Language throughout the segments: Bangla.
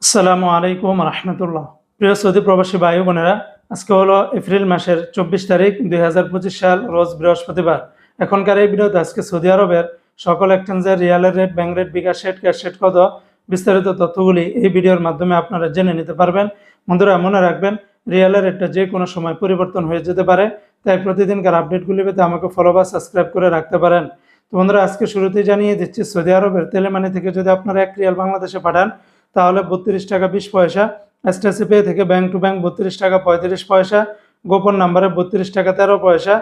আসসালামু আলাইকুম রহমতুল্লাহ। প্রিয় সৌদি প্রবাসী ভাই বোনেরা, আজকে হলো এপ্রিল মাসের 24 তারিখ 2025 সাল, রোজ বৃহস্পতিবার। এখনকার এই ভিডিওতে আজকে সৌদি আরবের সকল এক্সচেঞ্জের রিয়ালের রেট, ব্যাংক রেট, বিকাশ রেট, ক্যাশ রেট কত, বিস্তারিত তথ্যগুলি এই ভিডিওর মাধ্যমে আপনারা জেনে নিতে পারবেন। বন্ধুরা, মনে রাখবেন রিয়ালের রেটটা যে কোনো সময় পরিবর্তন হয়ে যেতে পারে, তাই প্রতিদিনকার আপডেটগুলি পেতে আমাকে ফলো বা সাবস্ক্রাইব করে রাখতে পারেন। তো বন্ধুরা, আজকে শুরুতেই জানিয়ে দিচ্ছি, সৌদি আরবের তেলেমানি থেকে যদি আপনারা 1 রিয়াল বাংলাদেশে পাঠান তাহলে 32 টাকা 20 পয়সা, এসটিসি পে থেকে ব্যাংক টু ব্যাংক 32 টাকা 35 পয়সা, গোপন নাম্বারে 32 টাকা 13 পয়সা,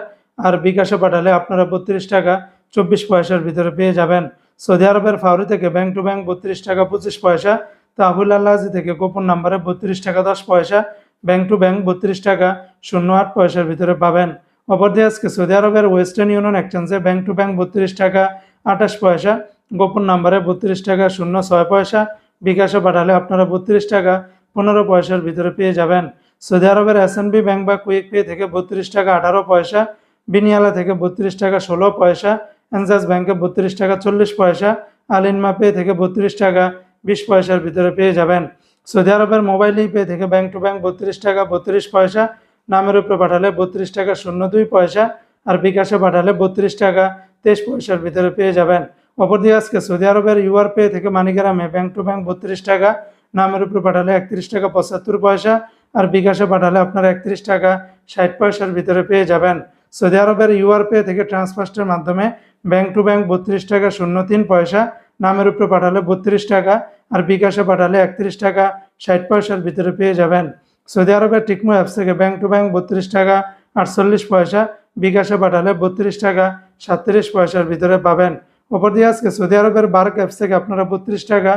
আর বিকাশে পাঠালে আপনারা 32 টাকা 24 পয়সার ভিতরে পেয়ে যাবেন। সৌদি আরবের ফাউরি থেকে ব্যাংক টু ব্যাংক 32 টাকা 25 পয়সা, তাহুল আল্লাজি থেকে গোপন নাম্বারে 32 টাকা 10 পয়সা, ব্যাংক টু ব্যাংক 32 টাকা 08 পয়সার ভিতরে পাবেন। অপরদিকে আজকে সৌদি আরবের ওয়েস্টার্ন ইউনিয়ন এক্সচেঞ্জে ব্যাংক টু ব্যাংক 32 টাকা 28 পয়সা, গোপন নাম্বারে 32 টাকা 06 পয়সা, বিকাশে পাঠালে আপনারা 32 টাকা 15 পয়সার ভিতরে পেয়ে যাবেন। সৌদি আরবের এসএনবি ব্যাংক বা কুইক পে থেকে 32 টাকা 18 পয়সা, বিনিয়ালা থেকে 32 টাকা 16 পয়সা, এনজাস ব্যাংকে 32 টাকা 40 পয়সা, আলিনমা পে থেকে 32 টাকা 20 পয়সার ভিতরে পেয়ে যাবেন। সৌদি আরবের মোবাইল পে থেকে ব্যাংক টু ব্যাংক 32 টাকা 32 পয়সা, নামের উপরে পাঠালে 32 টাকা 02 পয়সা, আর বিকাশে পাঠালে 32 টাকা 23 পয়সার ভিতরে পেয়ে যাবেন। অপরদিকে আজকে সৌদি আরবের ইউআর পে থেকে মানিগ্রামে ব্যাংক টু ব্যাংক 32 টাকা, নামের উপরে পাঠালে 31 টাকা 75 পয়সা, আর বিকাশে পাঠালে আপনারা 31 টাকা 60 পয়সার ভিতরে পেয়ে যাবেন। সৌদি আরবের ইউআর পে থেকে ট্রান্সফার্স্টের মাধ্যমে ব্যাংক টু ব্যাংক 32 টাকা 03 পয়সা, নামের উপরে পাঠালে 32 টাকা, আর বিকাশে পাঠালে 31 টাকা 60 পয়সার ভিতরে পেয়ে যাবেন। সৌদি আরবের টিকমো অ্যাপস থেকে ব্যাংক টু ব্যাংক 32 টাকা 48 পয়সা, বিকাশে পাঠালে 32 টাকা 37 পয়সার ভিতরে পাবেন। অপরদিকে আজকে সৌদি আরবের বার্ক অ্যাপস থেকে আপনারা 32 টাকা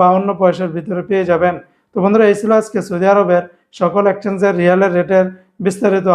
52 পয়সার ভিতরে পেয়ে যাবেন। তো বন্ধুরা, এই ছিল আজকে সৌদি আরবের সকল এক্সচেঞ্জের রিয়ালের রেটের বিস্তারিত